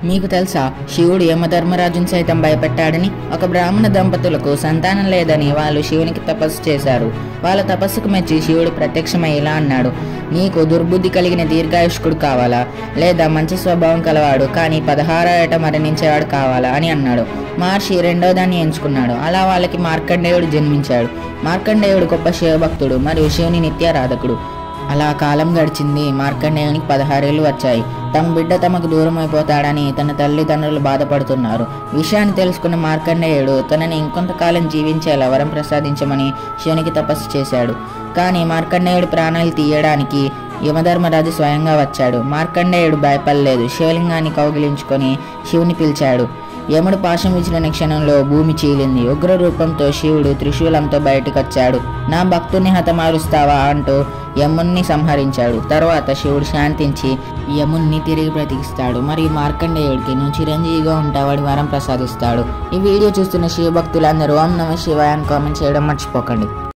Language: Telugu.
మీకు తెలుసా, శివుడు యమధర్మరాజుని సైతం భయపెట్టాడని. ఒక బ్రాహ్మణ దంపతులకు సంతానం లేదని వాళ్ళు శివునికి తపస్సు చేశారు. వాళ్ళ తపస్సుకు మెచ్చి శివుడు ప్రత్యక్షమై ఇలా అన్నాడు: నీకు దుర్బుద్ధి కలిగిన దీర్ఘాయుష్కుడు కావాలా, లేదా మంచి స్వభావం కలవాడు కానీ 16 ఏట మరణించేవాడు కావాలా అని అన్నాడు. మహర్షి రెండో దాన్ని ఎంచుకున్నాడు. అలా వాళ్ళకి మార్కండేయుడు జన్మించాడు. మార్కండేయుడు గొప్ప శివభక్తుడు మరియు శివుని నిత్యారాధకుడు. అలా కాలం గడిచింది. మార్కండేయునికి 16 ఏళ్ళు వచ్చాయి. తమ బిడ్డ తమకు దూరం అయిపోతాడని తన తల్లిదండ్రులు బాధపడుతున్నారు. విషయాన్ని తెలుసుకున్న మార్కండేయుడు తనని ఇంకొంతకాలం జీవించేలా వరం ప్రసాదించమని శివునికి తపస్సు చేశాడు. కానీ మార్కండేయుడు ప్రాణాలు తీయడానికి యమధర్మరాజు స్వయంగా వచ్చాడు. మార్కండేయుడు భయపడలేదు. శివలింగాన్ని కౌగిలించుకొని శివుని పిలిచాడు. యముడు పాశం విసిరిన క్షణంలో భూమి చీలింది. ఉగ్ర రూపంతో శివుడు త్రిశూలంతో బయటకొచ్చాడు. నా భక్తుని హతమారుస్తావా అంటూ యముణ్ణి సంహరించాడు. తర్వాత శివుడు శాంతించి యముణ్ణి తిరిగి బ్రతికిస్తాడు మరియు మార్కండేయుడికి నువ్వు చిరంజీవిగా ఉంటావని వరం ప్రసాదిస్తాడు. ఈ వీడియో చూస్తున్న శివభక్తులందరూ ఓం నమః శివాయ అని కామెంట్ చేయడం మర్చిపోకండి.